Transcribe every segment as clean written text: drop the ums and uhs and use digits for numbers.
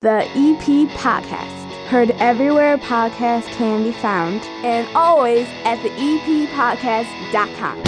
The EP Heard everywhere podcasts can be found, and always at the EPPodcast.com.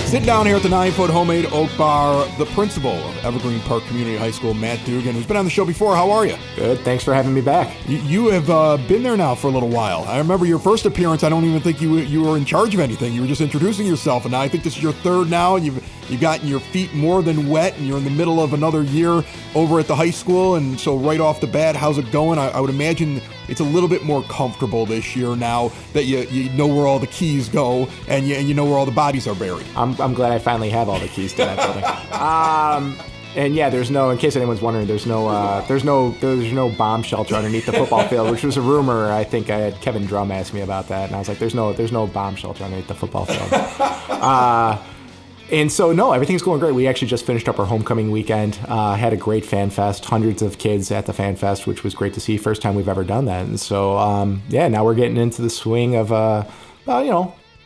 Sitting down here at the 9-foot homemade oak bar, the principal of Evergreen Park Community High School, Matt Dugan, who's been on the show before. How are you? Good. Thanks for having me back. You have been there now for a little while. I remember your first appearance. I don't even think you were in charge of anything. You were just introducing yourself, and now I think this is your third now, and you've gotten your feet more than wet, and you're in the middle of another year over at the high school. And so right off the bat, how's it going? I would imagine it's a little bit more comfortable this year now that you know where all the keys go and you know where all the bodies are buried. I'm glad I finally have all the keys to that building. And yeah, there's no, in case anyone's wondering, there's no bomb shelter underneath the football field, which was a rumor. I think I had Kevin Drum ask me about that, and I was like, there's no bomb shelter underneath the football field. And so, no, everything's going great. We actually just finished up our homecoming weekend, had a great fan fest, hundreds of kids at the fan fest, which was great to see. First time we've ever done that. And so, now we're getting into the swing of,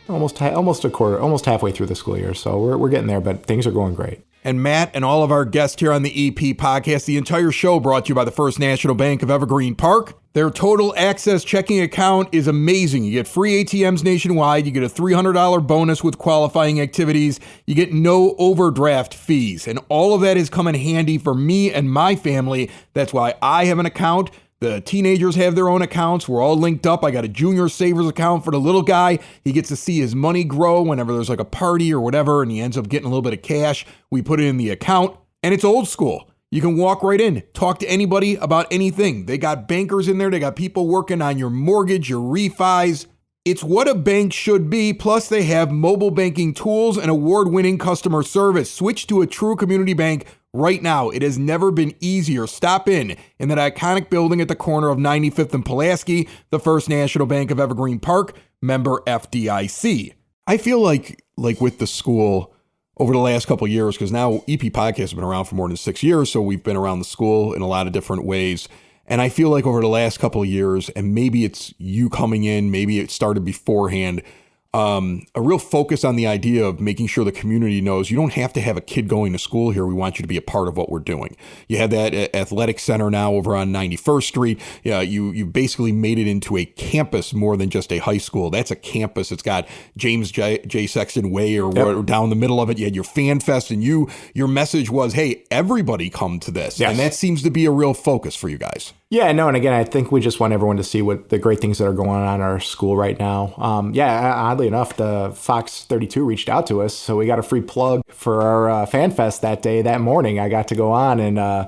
almost halfway through the school year. So we're getting there, but things are going great. And Matt and all of our guests here on the EP podcast, the entire show brought to you by the First National Bank of Evergreen Park. Their total access checking account is amazing. You get free ATMs nationwide. You get a $300 bonus with qualifying activities. You get no overdraft fees. And all of that is coming handy for me and my family. That's why I have an account. The teenagers have their own accounts. We're all linked up. I got a junior savers account for the little guy. He gets to see his money grow whenever there's like a party or whatever, and he ends up getting a little bit of cash. We put it in the account, and it's old school. You can walk right in, talk to anybody about anything. They got bankers in there. They got people working on your mortgage, your refis. It's what a bank should be. Plus, they have mobile banking tools and award-winning customer service. Switch to a true community bank right now. It has never been easier. Stop in that iconic building at the corner of 95th and Pulaski, the First National Bank of Evergreen Park, member FDIC. I feel like with the school over the last couple of years, because now EP Podcast has been around for more than 6 years, so we've been around the school in a lot of different ways. And I feel like over the last couple of years, and maybe it's you coming in, maybe it started beforehand, a real focus on the idea of making sure the community knows you don't have to have a kid going to school here. We want you to be a part of what we're doing. You have that athletic center now over on 91st Street. You basically made it into a campus more than just a high school. That's a campus. It's got James J. Sexton Way or down the middle of it. You had your fan fest, and your message was, hey, everybody come to this. Yes. And that seems to be a real focus for you guys. Yeah, no, and again, I think we just want everyone to see what the great things that are going on in our school right now. Oddly enough, the Fox 32 reached out to us, so we got a free plug for our fan fest that morning. I got to go on, and I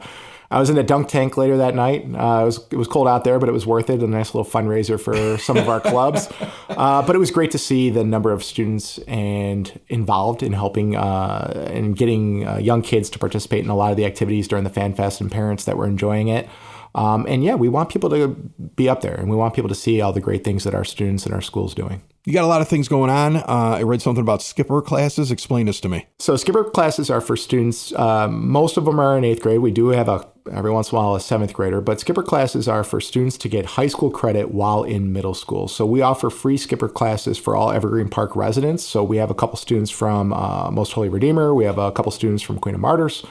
was in a dunk tank later that night. It was cold out there, but it was worth it. A nice little fundraiser for some of our clubs. But it was great to see the number of students and involved in helping and getting young kids to participate in a lot of the activities during the fan fest, and parents that were enjoying it. We want people to be up there, and we want people to see all the great things that our students and our school's doing. You got a lot of things going on. I read something about skipper classes. Explain this to me. So skipper classes are for students. Most of them are in 8th grade. We do have every once in a while a 7th grader, but skipper classes are for students to get high school credit while in middle school. So we offer free skipper classes for all Evergreen Park residents. So we have a couple students from Most Holy Redeemer. We have a couple students from Queen of Martyrs.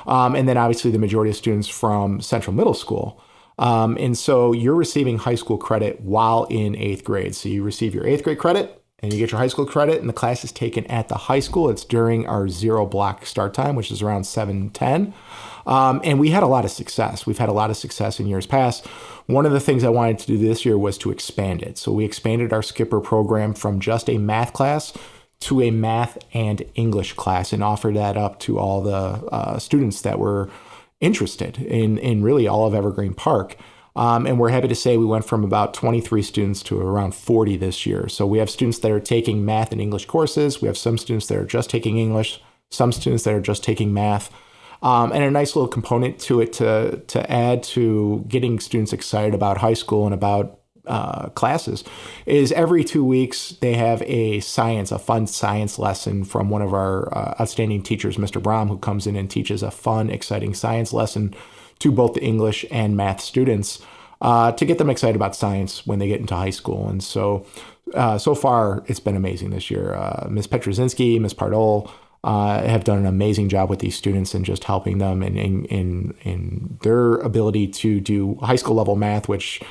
And then obviously the majority of students from Central Middle School. And so you're receiving high school credit while in 8th grade. So you receive your 8th grade credit and you get your high school credit, and the class is taken at the high school. It's during our 0 block start time, which is around 7:10. And we had a lot of success. We've had a lot of success in years past. One of the things I wanted to do this year was to expand it. So we expanded our skipper program from just a math class to a math and English class, and offered that up to all the students that were interested in really all of Evergreen Park. And we're happy to say we went from about 23 students to around 40 this year. So we have students that are taking math and English courses. We have some students that are just taking English, some students that are just taking math. And a nice little component to it to add to getting students excited about high school and about classes is every 2 weeks they have a fun science lesson from one of our outstanding teachers, Mr. Brom, who comes in and teaches a fun, exciting science lesson to both the English and math students. to get them excited about science when they get into high school. And so far, it's been amazing this year. Ms. Petrozinski, Ms. Pardol have done an amazing job with these students and just helping them in their ability to do high school level math, which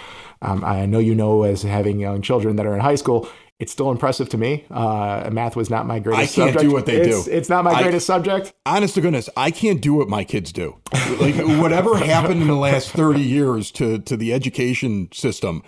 I know as having young children that are in high school, it's still impressive to me. Math was not my greatest subject. I can't do what they do. It's not my greatest subject. Honest to goodness, I can't do what my kids do. Like whatever happened in the last 30 years to the education system,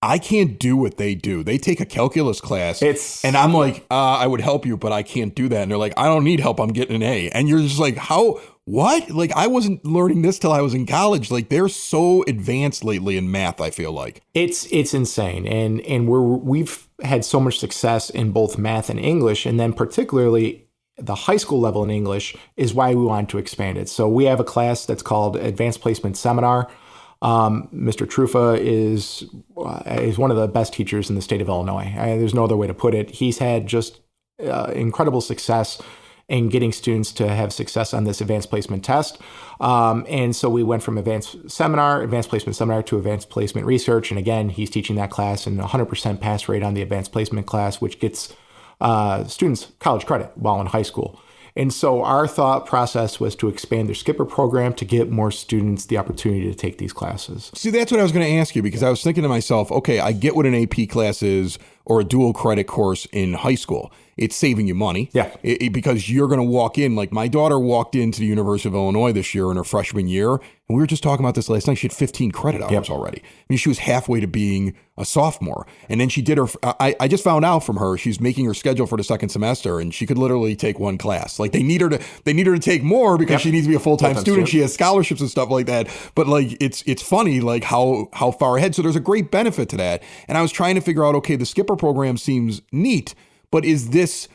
I can't do what they do. They take a calculus class and I'm like, I would help you, but I can't do that. And they're like, I don't need help. I'm getting an A. And you're just like, how? What? Like, I wasn't learning this till I was in college. Like, they're so advanced lately in math, I feel like. It's insane. And we've had so much success in both math and English. And then particularly the high school level in English is why we wanted to expand it. So we have a class that's called Advanced Placement Seminar. Mr. Trufa is one of the best teachers in the state of Illinois. There's no other way to put it. He's had just incredible success in getting students to have success on this advanced placement test. And so we went from advanced placement seminar to advanced placement research. And again, he's teaching that class and 100% pass rate on the advanced placement class, which gets students college credit while in high school. And so our thought process was to expand their Skipper program to get more students the opportunity to take these classes. See, that's what I was going to ask you, because I was thinking to myself, okay, I get what an AP class is or a dual credit course in high school. It's saving you money. Yeah. Because you're going to walk in, like my daughter walked into the University of Illinois this year in her freshman year. And we were just talking about this last night. She had 15 credit hours already. I mean, she was halfway to being a sophomore. And then she did her, I just found out from her, she's making her schedule for the second semester and she could literally take one class. Like they need her to take more because she needs to be a full-time student. She has scholarships and stuff like that. But like, it's funny, like how far ahead. So there's a great benefit to that. And I was trying to figure out, okay, the Skipper program seems neat, but is this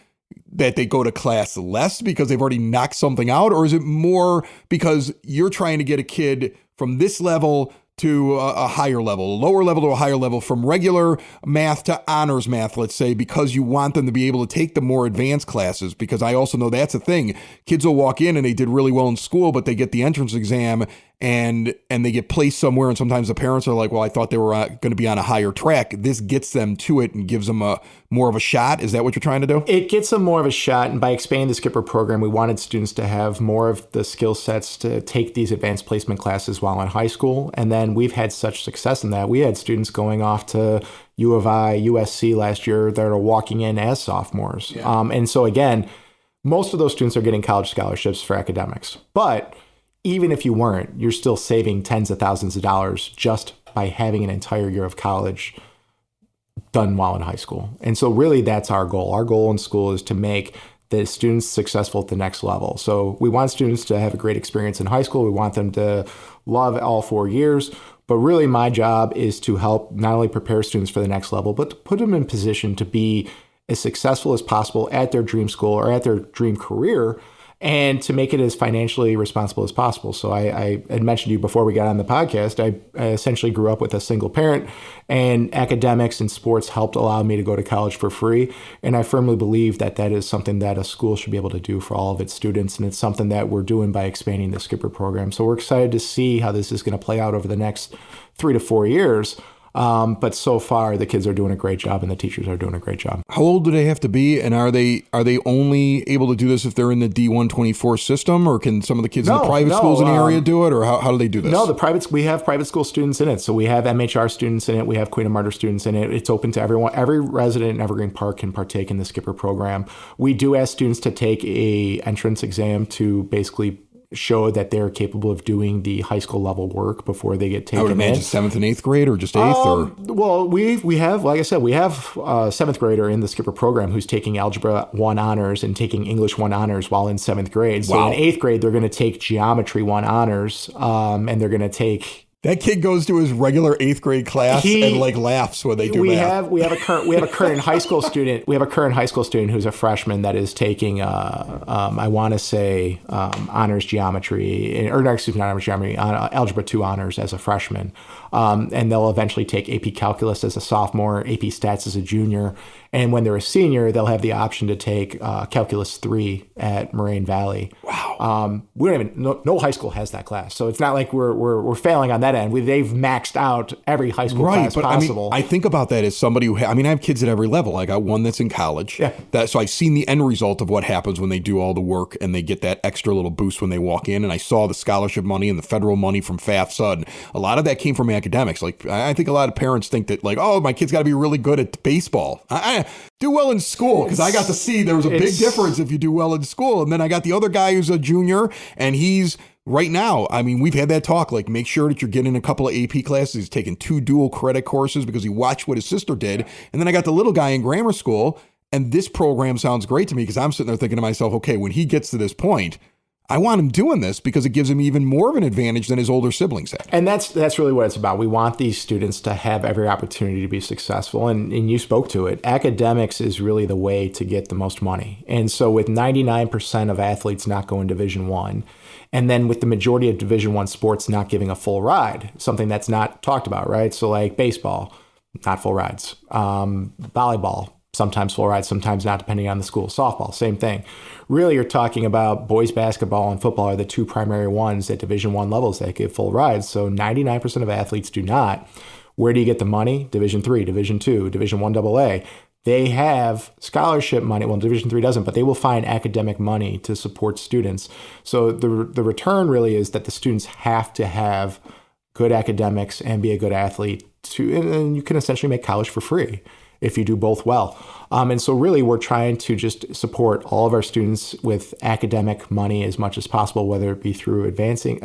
that they go to class less because they've already knocked something out? Or is it more because you're trying to get a kid from this level to a higher level, a lower level to a higher level, from regular math to honors math, let's say, because you want them to be able to take the more advanced classes? Because I also know that's a thing. Kids will walk in and they did really well in school, but they get the entrance exam and they get placed somewhere. And sometimes the parents are like, well, I thought they were going to be on a higher track. This gets them to it and gives them more of a shot. Is that what you're trying to do? It gets them more of a shot. And by expanding the Skipper program, we wanted students to have more of the skill sets to take these advanced placement classes while in high school. And then we've had such success in that. We had students going off to U of I, USC last year that are walking in as sophomores. Yeah. And so again, most of those students are getting college scholarships for academics. But even if you weren't, you're still saving tens of thousands of dollars just by having an entire year of college done while in high school. And so really that's our goal. Our goal in school is to make the students successful at the next level. So we want students to have a great experience in high school. We want them to love all 4 years. But really my job is to help not only prepare students for the next level, but to put them in position to be as successful as possible at their dream school or at their dream career, and to make it as financially responsible as possible. So I had mentioned to you before we got on the podcast, I essentially grew up with a single parent, and academics and sports helped allow me to go to college for free. And I firmly believe that that is something that a school should be able to do for all of its students. And it's something that we're doing by expanding the Skipper program. So we're excited to see how this is going to play out over the next 3 to 4 years. But so far, the kids are doing a great job and the teachers are doing a great job. How old do they have to be? And are they only able to do this if they're in the D124 system, or can some of the kids in the private schools in the area do it? Or how do they do this? No, we have private school students in it. So we have MHR students in it. We have Queen of Martyr students in it. It's open to everyone. Every resident in Evergreen Park can partake in the Skipper program. We do ask students to take a entrance exam to basically show that they're capable of doing the high school level work before they get taken in. I would imagine 7th and 8th grade, or just 8th? Well, we have, like I said, we have a 7th grader in the Skipper program who's taking Algebra 1 honors and taking English 1 honors while in 7th grade. So in 8th grade, they're going to take Geometry 1 honors, and they're going to take... That kid goes to his regular 8th grade class and like laughs when they do math. We have a current high school student. We have a current high school student who's a freshman that is taking I want to say honors geometry, or no, excuse me, not honors geometry, Algebra 2 honors as a freshman, and they'll eventually take AP Calculus as a sophomore, AP Stats as a junior, and when they're a senior, they'll have the option to take Calculus 3 at Moraine Valley. Wow. We don't even no high school has that class, so it's not like we're failing on that that end. They've maxed out every high school class possible. I think about that as somebody who, I have kids at every level. I got one that's in college. Yeah. So I've seen the end result of what happens when they do all the work and they get that extra little boost when they walk in. And I saw the scholarship money and the federal money from FAFSA. And a lot of that came from academics. Like, I think a lot of parents think that, like, oh, my kid's got to be really good at baseball. I do well in school, because I got to see there was a big difference if you do well in school. And then I got the other guy who's a junior, and he's right now, we've had that talk, like, make sure that you're getting a couple of AP classes. He's taking 2 dual credit courses because he watched what his sister did. And then I got the little guy in grammar school, and this program sounds great to me because I'm sitting there thinking to myself, okay, when he gets to this point, I want him doing this because it gives him even more of an advantage than his older siblings had. And that's really what it's about. We want these students to have every opportunity to be successful. And you spoke to it. Academics is really the way to get the most money. And so with 99% of athletes not going Division I, and then with the majority of Division I sports not giving a full ride, something that's not talked about, right? So like baseball, not full rides. Volleyball, sometimes full rides, sometimes not, depending on the school. Softball, same thing. Really, you're talking about boys basketball and football are the 2 primary ones at Division I levels that give full rides. So 99% of athletes do not. Where do you get the money? Division III, Division II, Division I AA. They have scholarship money. Well, Division III doesn't, but they will find academic money to support students. So the return really is that the students have to have good academics and be a good athlete and you can essentially make college for free if you do both well. And so really we're trying to just support all of our students with academic money as much as possible, whether it be through passing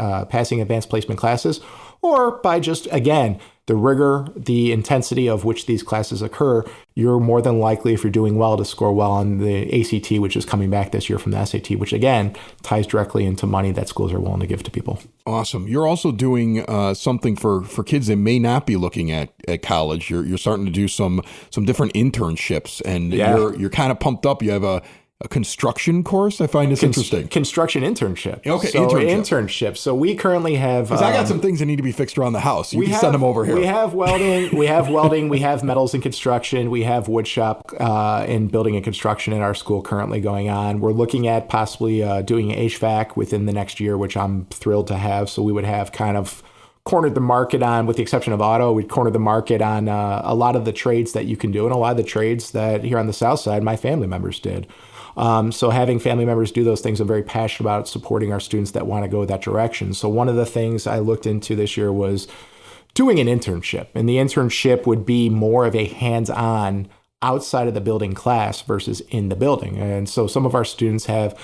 advanced placement classes or by just, again, the rigor, the intensity of which these classes occur. You're more than likely, if you're doing well, to score well on the ACT, which is coming back this year from the SAT, which again ties directly into money that schools are willing to give to people. Awesome. You're also doing something for kids that may not be looking at college. You're starting to do some different internships, and you're kind of pumped up. You have a construction course. I find this interesting. Construction internship. Okay, so internship. So we currently have. Because I got some things that need to be fixed around the house. You can send them over here. We have welding. We have metals and construction. We have wood shop in building and construction in our school currently going on. We're looking at possibly doing HVAC within the next year, which I'm thrilled to have. So we would have kind of cornered the market on, with the exception of auto, we'd cornered the market on a lot of the trades that you can do, and a lot of the trades that here on the South Side, my family members did. So having family members do those things, I'm very passionate about supporting our students that want to go that direction. So one of the things I looked into this year was doing an internship. And the internship would be more of a hands-on outside of the building class versus in the building. And so some of our students have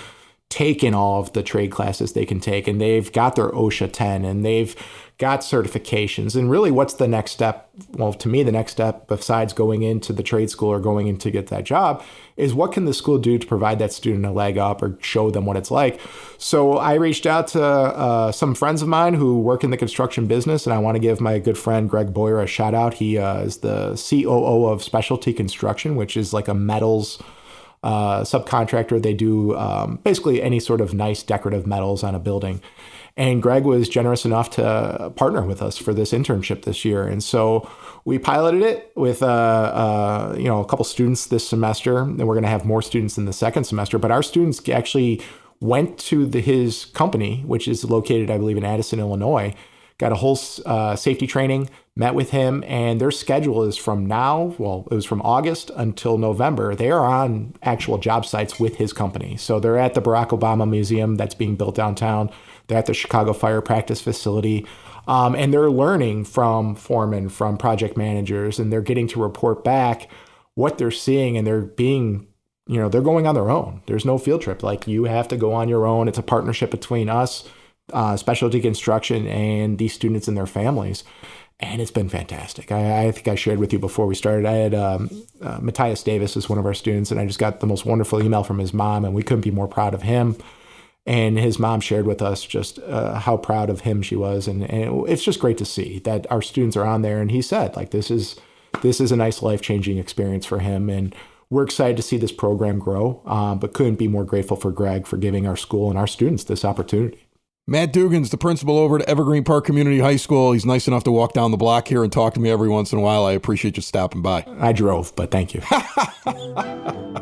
taken all of the trade classes they can take, and they've got their OSHA 10 and they've got certifications. And really what's the next step? Well, to me, the next step besides going into the trade school or going in to get that job is what can the school do to provide that student a leg up or show them what it's like. So I reached out to some friends of mine who work in the construction business, and I want to give my good friend Greg Boyer a shout out. He is the COO of Specialty Construction, which is like a metals subcontractor. They do basically any sort of nice decorative metals on a building. And Greg was generous enough to partner with us for this internship this year. And so we piloted it with a couple students this semester, and we're going to have more students in the second semester. But our students actually went to his company, which is located, I believe, in Addison, Illinois, got a whole safety training, met with him, and their schedule is from now, well, it was from August until November. They are on actual job sites with his company. So they're at the Barack Obama Museum that's being built downtown. They're at the Chicago Fire Practice Facility. And they're learning from foremen, from project managers, and they're getting to report back what they're seeing, and they're being, they're going on their own. There's no field trip. Like, you have to go on your own. It's a partnership between us, Specialty Construction, and these students and their families. And it's been fantastic. I think I shared with you before we started. I had Matthias Davis is one of our students, and I just got the most wonderful email from his mom, and we couldn't be more proud of him. And his mom shared with us just how proud of him she was. And it's just great to see that our students are on there. And he said, like, this is a nice life-changing experience for him. And we're excited to see this program grow, but couldn't be more grateful for Greg for giving our school and our students this opportunity. Matt Dugan's the principal over at Evergreen Park Community High School. He's nice enough to walk down the block here and talk to me every once in a while. I appreciate you stopping by. I drove, but thank you.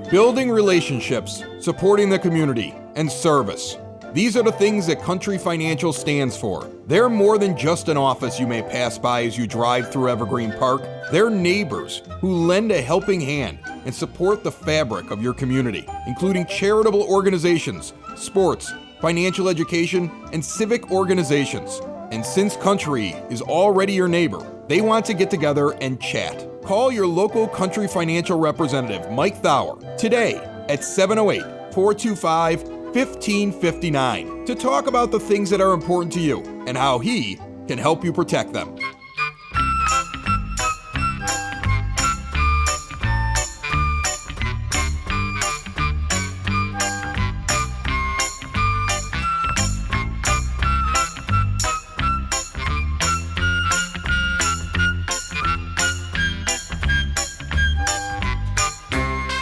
Building relationships, supporting the community, and service. These are the things that Country Financial stands for. They're more than just an office you may pass by as you drive through Evergreen Park. They're neighbors who lend a helping hand and support the fabric of your community, including charitable organizations, sports, financial education, and civic organizations. And since Country is already your neighbor, they want to get together and chat. Call your local Country Financial representative, Mike Thauer, today at 708-425-1559 to talk about the things that are important to you and how he can help you protect them.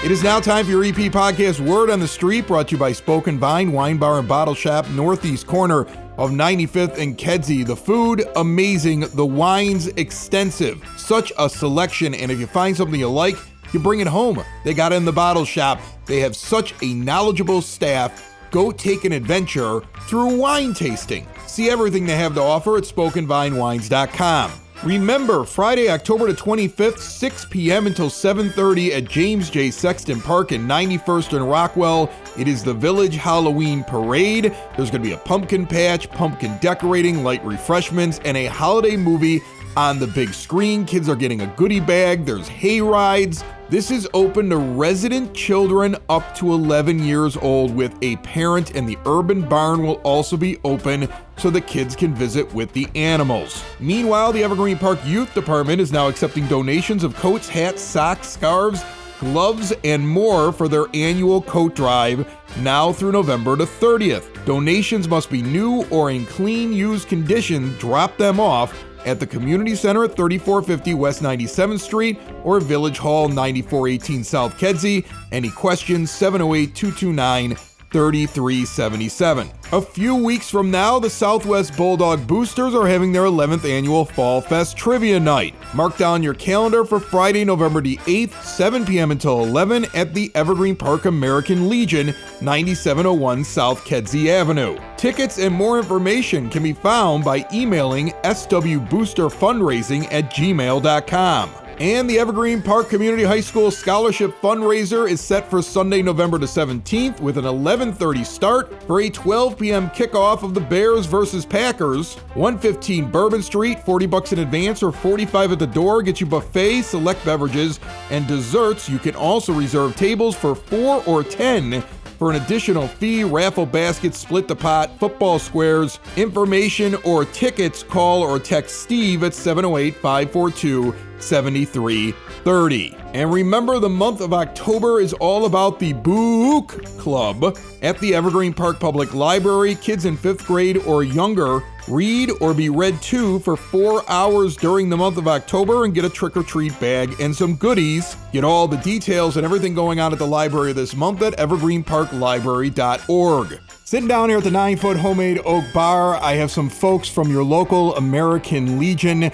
It is now time for your EP podcast Word on the Street, brought to you by Spoken Vine Wine Bar and Bottle Shop, northeast corner of 95th and Kedzie. The food, amazing. The wines, extensive. Such a selection, and if you find something you like, you bring it home. They got it in the bottle shop. They have such a knowledgeable staff. Go take an adventure through wine tasting. See everything they have to offer at SpokenVineWines.com. Remember, Friday, October the 25th, 6 p.m. until 7:30 at James J. Sexton Park in 91st and Rockwell. It is the Village Halloween Parade. There's going to be a pumpkin patch, pumpkin decorating, light refreshments, and a holiday movie on the big screen. Kids are getting a goodie bag. There's hay rides. This is open to resident children up to 11 years old with a parent, and the urban barn will also be open so the kids can visit with the animals. Meanwhile, the Evergreen Park Youth Department is now accepting donations of coats, hats, socks, scarves, gloves, and more for their annual coat drive now through November the 30th. Donations must be new or in clean, used condition. Drop them off at the Community Center at 3450 West 97th Street or Village Hall 9418 South Kedzie. Any questions? 708-229-3377. A few weeks from now, the Southwest Bulldog Boosters are having their 11th annual Fall Fest Trivia Night. Mark down your calendar for Friday, November the 8th, 7 p.m. until 11 at the Evergreen Park American Legion, 9701 South Kedzie Avenue. Tickets and more information can be found by emailing swboosterfundraising@gmail.com. And the Evergreen Park Community High School Scholarship Fundraiser is set for Sunday, November the 17th with an 11:30 start for a 12 p.m. kickoff of the Bears versus Packers. 115 Bourbon Street, $40 in advance or $45 at the door. Get you buffet, select beverages, and desserts. You can also reserve tables for 4 or 10 for an additional fee. Raffle baskets, split the pot, football squares. Information or tickets, call or text Steve at 708-542-7330. And remember, the month of October is all about the Book Club at the Evergreen Park Public Library. Kids in 5th grade or younger read or be read to for 4 hours during the month of October and get a trick-or-treat bag and some goodies. Get all the details and everything going on at the library this month at evergreenparklibrary.org. Sitting down here at the 9-foot homemade oak bar, I have some folks from your local American Legion.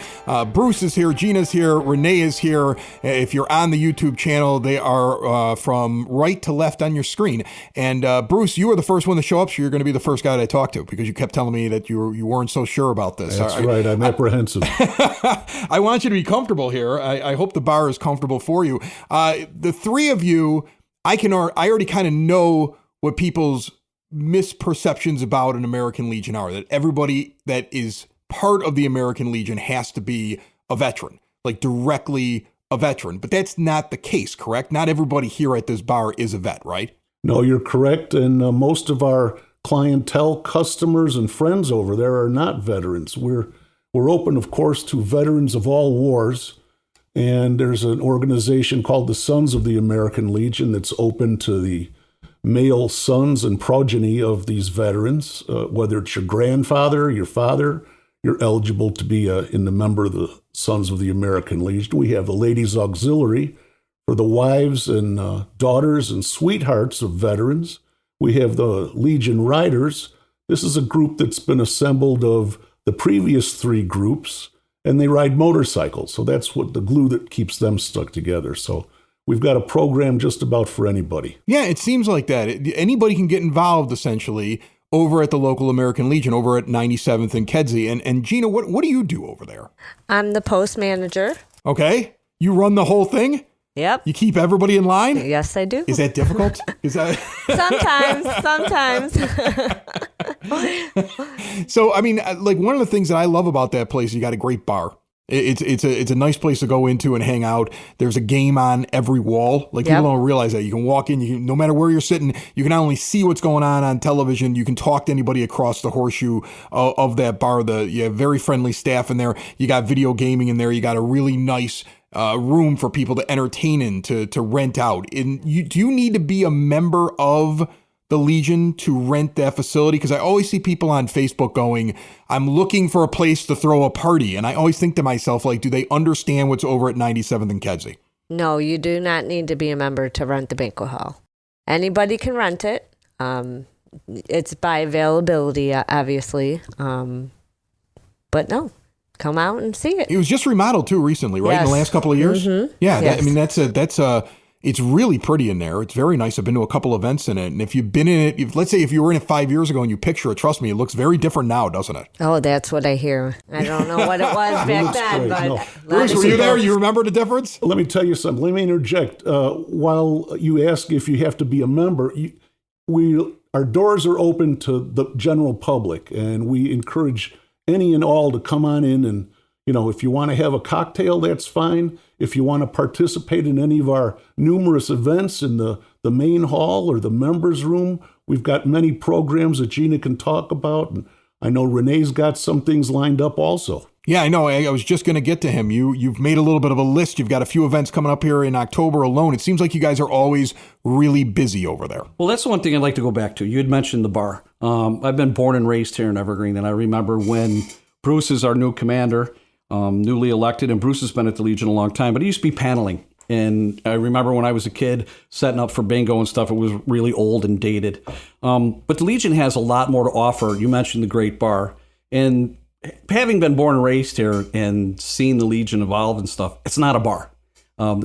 Bruce is here, Gina's here, Renee is here. If you're on the YouTube channel, they are from right to left on your screen. And Bruce, you were the first one to show up, so you're going to be the first guy that I talked to because you kept telling me that you weren't so sure about this. That's right, I'm apprehensive. I want you to be comfortable here. I hope the bar is comfortable for you. The three of you, I already kind of know what people's misperceptions about an American Legion are, that everybody that is part of the American Legion has to be a veteran, like directly a veteran. But that's not the case, correct? Not everybody here at this bar is a vet, right? No, you're correct. And most of our clientele, customers, and friends over there are not veterans. We're open, of course, to veterans of all wars. And there's an organization called the Sons of the American Legion that's open to the male sons and progeny of these veterans. Whether it's your grandfather, your father, you're eligible to be in the member of the Sons of the American Legion. We have the Ladies Auxiliary for the wives and daughters and sweethearts of veterans. We have the Legion Riders. This is a group that's been assembled of the previous three groups, and they ride motorcycles. So that's what the glue that keeps them stuck together. So we've got a program just about for anybody. Yeah, it seems like that. Anybody can get involved, essentially. over at the local American Legion over at 97th and Kedzie. And Gina, what do you do over there? I'm the post manager. Okay. You run the whole thing? Yep. You keep everybody in line? Yes, I do. Is that difficult? Is that Sometimes. So, I mean, like one of the things that I love about that place, you got a great bar. It's a nice place to go into and hang out. There's a game on every wall. Like people don't realize that. You can walk in, no matter where you're sitting, you can not only see what's going on television, you can talk to anybody across the horseshoe of that bar. You have very friendly staff in there. You got video gaming in there. You got a really nice room for people to entertain in, to rent out. Do you need to be a member of the Legion to rent that facility? Because I always see people on Facebook going, I'm looking for a place to throw a party. And I always think to myself, like, do they understand what's over at 97th and Kedzie? No, you do not need to be a member to rent the banquet hall. Anybody can rent it. It's by availability, obviously. But no, come out and see it. It was just remodeled too recently, right? In the last couple of years? Mm-hmm. Yeah, Yes. it's really pretty in there. It's very nice. I've been to a couple events in it. And if you've been in it, let's say if you were in it 5 years ago and you picture it, trust me, it looks very different now, doesn't it? Oh, that's what I hear. I don't know what it was back then, great. but No. Bruce, were you there? You remember the difference? Let me tell you something. Let me interject. While you ask if you have to be a member, our doors are open to the general public, and we encourage any and all to come on in. And, if you want to have a cocktail, that's fine. If you want to participate in any of our numerous events in the main hall or the members' room, we've got many programs that Gina can talk about. And I know Renee's got some things lined up also. Yeah, I know. I was just going to get to him. You've made a little bit of a list. You've got a few events coming up here in October alone. It seems like you guys are always really busy over there. Well, that's the one thing I'd like to go back to. You had mentioned the bar. I've been born and raised here in Evergreen, and I remember when Bruce is our new commander, newly elected, and Bruce has been at the Legion a long time, but he used to be paneling. And I remember when I was a kid setting up for bingo and stuff, it was really old and dated. But the Legion has a lot more to offer. You mentioned the great bar. And having been born and raised here and seeing the Legion evolve and stuff, it's not a bar.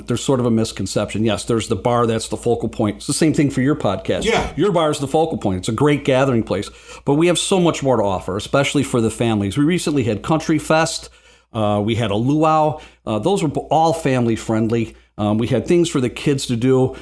There's sort of a misconception. Yes, there's the bar. That's the focal point. It's the same thing for your podcast. Yeah. Your bar is the focal point. It's a great gathering place. But we have so much more to offer, especially for the families. We recently had Country Fest. We had a luau. Those were all family friendly. We had things for the kids to do.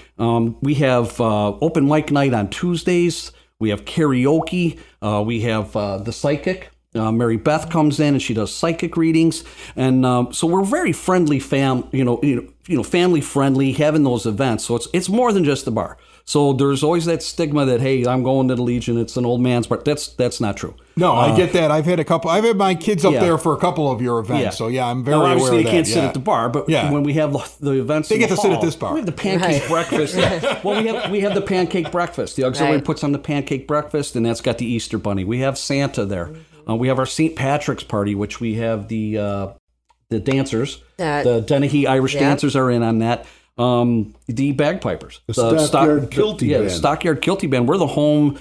We have open mic night on Tuesdays. We have karaoke. We have the psychic. Mary Beth comes in and she does psychic readings, and so we're very friendly, family friendly, having those events. So it's more than just the bar. So there's always that stigma that, hey, I'm going to the Legion, it's an old man's bar. That's not true. No, I get that. I've had my kids up there for a couple of your events. Yeah. So yeah, I'm very now, aware of that. obviously, they can't sit at the bar, but when we have the events, they get to sit hall, at this bar. We have the pancake breakfast. Well, we have the pancake breakfast. The auxiliary puts on the pancake breakfast, and that's got the Easter bunny. We have Santa there. We have our St. Patrick's party, which we have the dancers. The Dennehy Irish dancers are in on that. The bagpipers. The Stockyard Kilty Band. Yeah, Stockyard Kilty Band. We're the home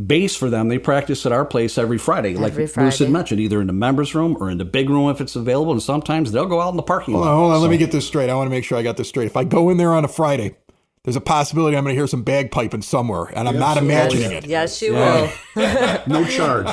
base for them. They practice at our place every Friday. Like Bruce had mentioned, either in the members' room or in the big room if it's available. And sometimes they'll go out in the parking lot. Hold on. Let me get this straight. I want to make sure I got this straight. If I go in there on a Friday, there's a possibility I'm going to hear some bagpiping somewhere, and I'm not imagining it. Yes, you will. No charge.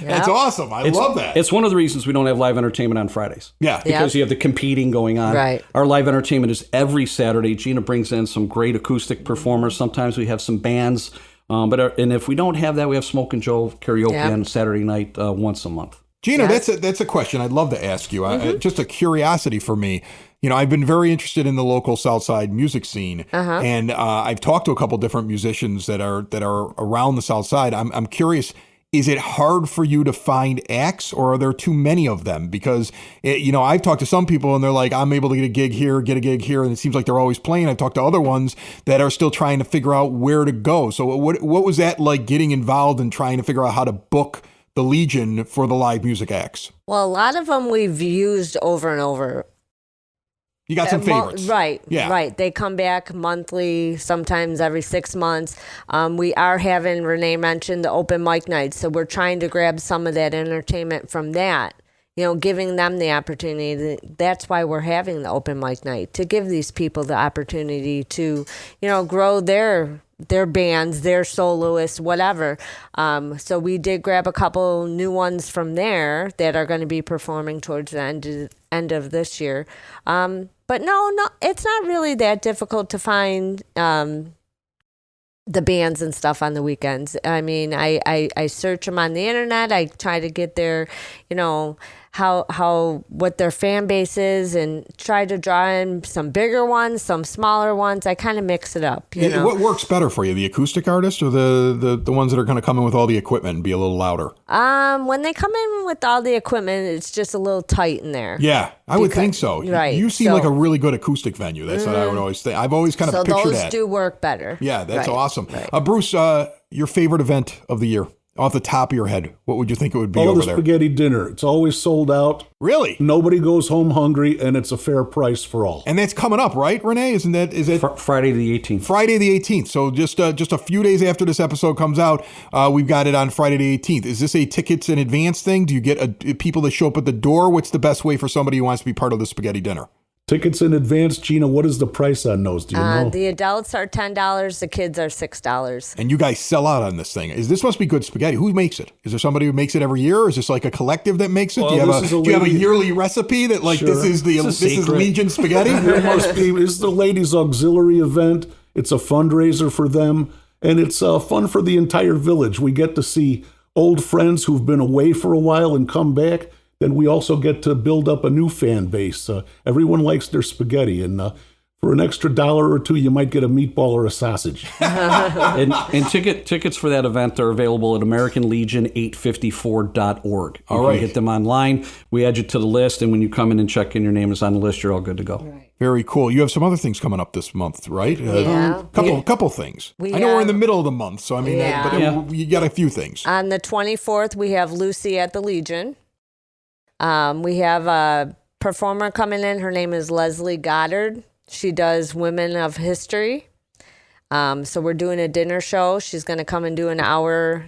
That's awesome. I love that. It's one of the reasons we don't have live entertainment on Fridays. Yeah. Because you have the competing going on. Right. Our live entertainment is every Saturday. Gina brings in some great acoustic performers. Sometimes we have some bands. And if we don't have that, we have Smoke and Joe karaoke on Saturday night once a month. Gina, that's a question I'd love to ask you. Just a curiosity for me. I've been very interested in the local Southside music scene, and I've talked to a couple different musicians that are around the Southside. I'm curious, is it hard for you to find acts, or are there too many of them? Because I've talked to some people and they're like, I'm able to get a gig here, and it seems like they're always playing. I've talked to other ones that are still trying to figure out where to go. So what was that like, getting involved and trying to figure out how to book the Legion for the live music acts? Well, a lot of them we've used over and over. You got some favorites. Right. Yeah. Right. They come back monthly, sometimes every 6 months. We are having, Renee mentioned, the open mic nights. So we're trying to grab some of that entertainment from that, giving them the opportunity. That's why we're having the open mic night, to give these people the opportunity to, grow their their bands, their soloists, whatever. So we did grab a couple new ones from there that are going to be performing towards the end of this year. But no, it's not really that difficult to find the bands and stuff on the weekends. I mean, I search them on the internet. I try to get their, what their fan base is, and try to draw in some bigger ones, some smaller ones. I kind of mix it up. What works better for you, the acoustic artists or the ones that are going to come in with all the equipment and be a little louder? When they come in with all the equipment, it's just a little tight in there. Yeah, I would think so. Right. You seem like a really good acoustic venue. That's what I would always think. I've always kind of pictured that. So those do work better. Yeah, that's awesome. Right. Bruce, your favorite event of the year? Off the top of your head, what would you think it would be over there? The spaghetti dinner. It's always sold out. Really? Nobody goes home hungry, and it's a fair price for all. And that's coming up, right, Renee? Is it Friday the 18th? Friday the 18th. So just a few days after this episode comes out, we've got it on Friday the 18th. Is this a tickets in advance thing? Do you get people that show up at the door? What's the best way for somebody who wants to be part of the spaghetti dinner? Tickets in advance, Gina, what is the price on those? Do you know? The adults are $10, the kids are $6. And you guys sell out on this thing. This must be good spaghetti. Who makes it? Is there somebody who makes it every year? Or is this like a collective that makes it? Well, do you have a yearly recipe that Sure. this is Legion spaghetti? There must be. This is the ladies' auxiliary event. It's a fundraiser for them, and it's fun for the entire village. We get to see old friends who've been away for a while and come back. Then we also get to build up a new fan base. Everyone likes their spaghetti, and for an extra $1 or $2, you might get a meatball or a sausage. and tickets for that event are available at AmericanLegion854.org. You can get them online. We add you to the list, and when you come in and check in, your name is on the list. You're all good to go. Right. Very cool. You have some other things coming up this month, right? Yeah. Couple things. I know we're in the middle of the month, so I mean, but you got a few things. On the 24th, we have Lucy at the Legion. We have a performer coming in. Her name is Leslie Goddard. She does Women of History. So we're doing a dinner show. She's going to come and do an hour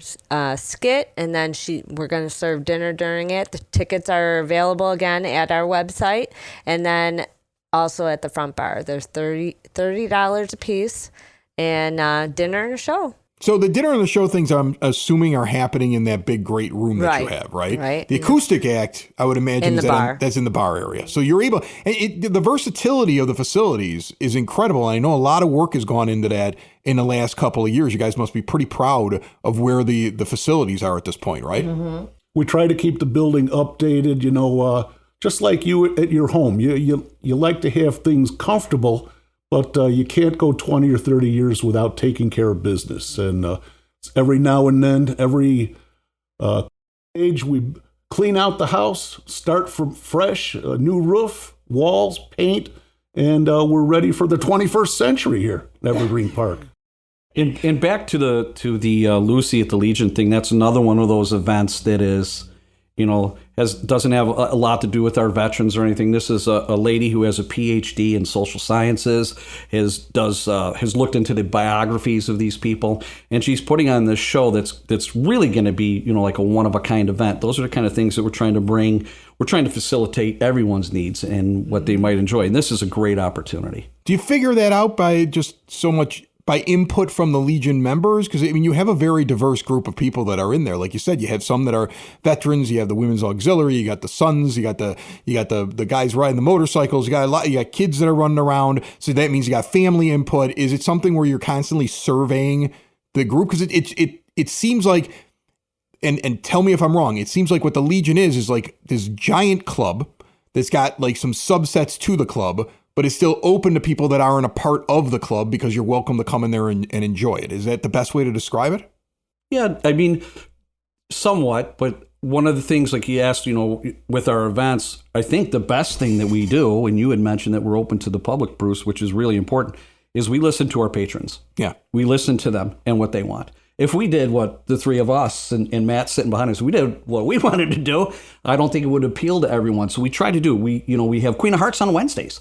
skit, and then we're going to serve dinner during it. The tickets are available again at our website, and then also at the front bar. There's $30 a piece, and dinner and a show. So the dinner and the show things, I'm assuming, are happening in that big, great room that you have, right? Right. The acoustic act, I would imagine, that's in the bar area. So you're able, the versatility of the facilities is incredible. I know a lot of work has gone into that in the last couple of years. You guys must be pretty proud of where the facilities are at this point, right? Mm-hmm. We try to keep the building updated, just like you at your home. You like to have things comfortable, but you can't go 20 or 30 years without taking care of business. And every now and then, every age, we clean out the house, start from fresh, a new roof, walls, paint, and we're ready for the 21st century here at Evergreen Park. And back to the Lucy at the Legion thing, that's another one of those events that is, doesn't have a lot to do with our veterans or anything. This is a lady who has a PhD in social sciences, has looked into the biographies of these people, and she's putting on this show that's really going to be, like a one-of-a-kind event. Those are the kind of things that we're trying to bring. We're trying to facilitate everyone's needs and what they might enjoy, and this is a great opportunity. Do you figure that out by just so much by input from the Legion members? Because, you have a very diverse group of people that are in there. Like you said, you have some that are veterans, you have the Women's Auxiliary, you got the sons, you got the guys riding the motorcycles, you got kids that are running around. So that means you got family input. Is it something where you're constantly surveying the group? Because it seems like, and tell me if I'm wrong, it seems like what the Legion is like this giant club that's got like some subsets to the club, but it's still open to people that aren't a part of the club because you're welcome to come in there and enjoy it. Is that the best way to describe it? Yeah, somewhat, but one of the things, like you asked, with our events, I think the best thing that we do, and you had mentioned that we're open to the public, Bruce, which is really important, is we listen to our patrons. Yeah. We listen to them and what they want. If we did what the three of us and Matt sitting behind us, we did what we wanted to do, I don't think it would appeal to everyone. So we try to do, we have Queen of Hearts on Wednesdays.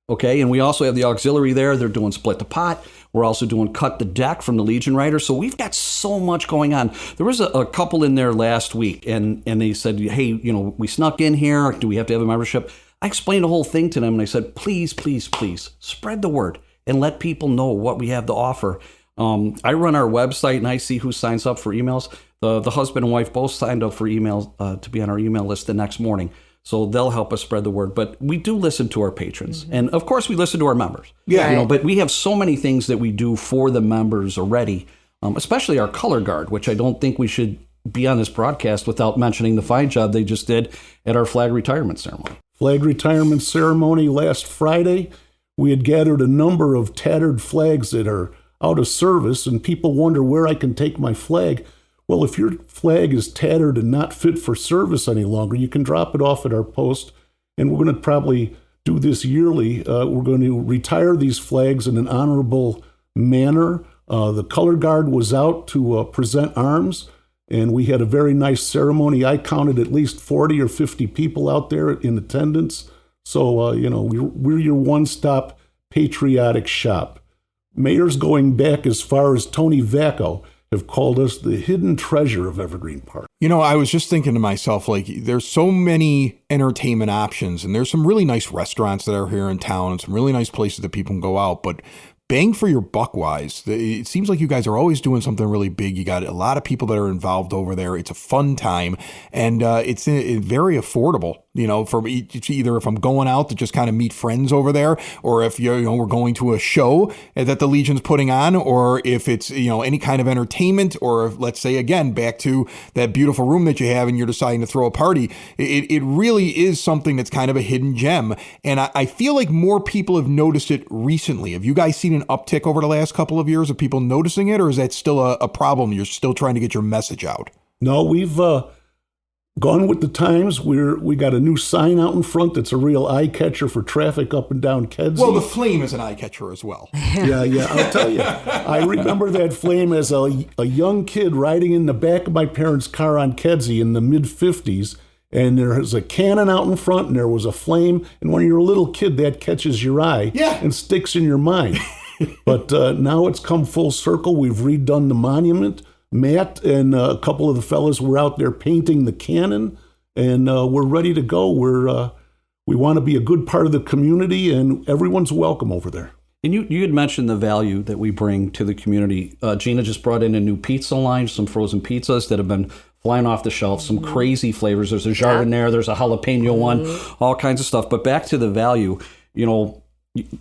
Okay, and we also have the auxiliary there. They're doing Split the Pot. We're also doing Cut the Deck from the Legion Writers. So we've got so much going on. There was a couple in there last week, and they said, hey, we snuck in here. Do we have to have a membership? I explained the whole thing to them, and I said, please, please, please, spread the word and let people know what we have to offer. I run our website and I see who signs up for emails. The husband and wife both signed up for emails to be on our email list the next morning. So they'll help us spread the word. But we do listen to our patrons. And of course, we listen to our members. Yeah. Right. But we have so many things that we do for the members already, especially our color guard, which I don't think we should be on this broadcast without mentioning the fine job they just did at our flag retirement ceremony. Flag retirement ceremony last Friday. We had gathered a number of tattered flags that are out of service, and people wonder where I can take my flag. Well, if your flag is tattered and not fit for service any longer, you can drop it off at our post, and we're going to probably do this yearly. We're going to retire these flags in an honorable manner. The color guard was out to present arms, and we had a very nice ceremony. I counted at least 40 or 50 people out there in attendance. So, we're your one-stop patriotic shop. Mayors going back as far as Tony Vacco have called us the hidden treasure of Evergreen Park. I was just thinking to myself, like, there's so many entertainment options, and there's some really nice restaurants that are here in town and some really nice places that people can go out. But bang for your buck wise, it seems like you guys are always doing something really big. You got a lot of people that are involved over there. It's a fun time, and it's very affordable. For either if I'm going out to just kind of meet friends over there, or if we're going to a show that the Legion's putting on, or if it's any kind of entertainment, or if, let's say again back to that beautiful room that you have and you're deciding to throw a party. It really is something that's kind of a hidden gem, and I feel like more people have noticed it recently. Have you guys seen an uptick over the last couple of years of people noticing it, or is that still a problem? You're still trying to get your message out? No, we've gone with the times. We got a new sign out in front that's a real eye catcher for traffic up and down Kedzie. Well, the flame is an eye catcher as well. Yeah, I'll tell you. I remember that flame as a young kid riding in the back of my parents' car on Kedzie in the mid-'50s, and there was a cannon out in front, and there was a flame, and when you're a little kid, that catches your eye and sticks in your mind. But now it's come full circle. We've redone the monument. Matt and a couple of the fellas were out there painting the cannon, and we're ready to go. We want to be a good part of the community, and everyone's welcome over there. And you had mentioned the value that we bring to the community. Gina just brought in a new pizza line, some frozen pizzas that have been flying off the shelf, some crazy flavors. There's a jardiniere, there's a jalapeno one, all kinds of stuff. But back to the value,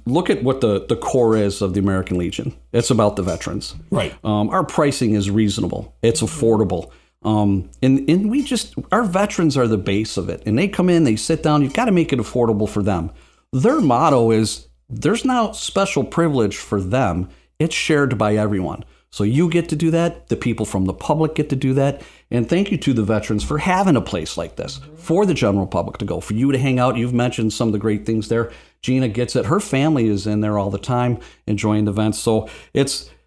look at what the core is of the American Legion. It's about the veterans. Right. Our pricing is reasonable. It's affordable. And we our veterans are the base of it. And they come in, they sit down, you've got to make it affordable for them. Their motto is, there's no special privilege for them. It's shared by everyone. So you get to do that. The people from the public get to do that. And thank you to the veterans for having a place like this for the general public to go, for you to hang out. You've mentioned some of the great things there. Gina gets it. Her family is in there all the time enjoying the events. So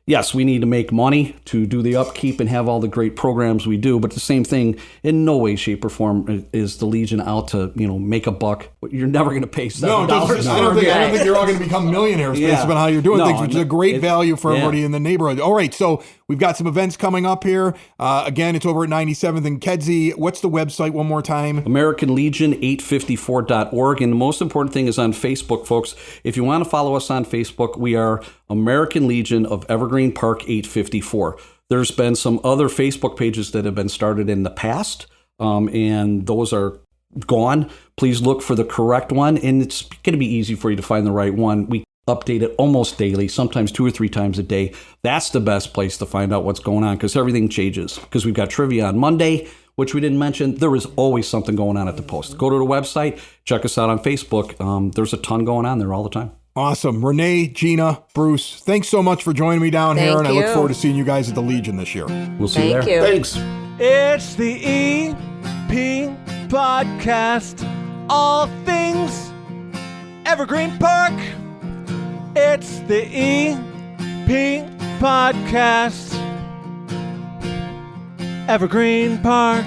yes, we need to make money to do the upkeep and have all the great programs we do. But the same thing, in no way, shape, or form is the Legion out to make a buck. You're never going to pay $7. I don't think you're all going to become millionaires based on how you're doing things, which is a great value for everybody in the neighborhood. All right, so we've got some events coming up here. Again, it's over at 97th and Kedzie. What's the website one more time? AmericanLegion854.org. And the most important thing is on Facebook, folks. If you want to follow us on Facebook, we are American Legion of Evergreen Park 854. There's been some other Facebook pages that have been started in the past, and those are gone. Please look for the correct one, and it's going to be easy for you to find the right one. We update it almost daily, sometimes 2 or 3 times a day. That's the best place to find out what's going on, because everything changes. Because we've got trivia on Monday, which we didn't mention. There is always something going on at the post. Go to the website, check us out on Facebook. There's a ton going on there all the time. Awesome. Renee, Gina, Bruce, thanks so much for joining me down here, and I look forward to seeing you guys at the Legion this year. We'll see you there. Thank you. Thanks. It's the EP Podcast. All things Evergreen Park. It's the EP Podcast. Evergreen Park.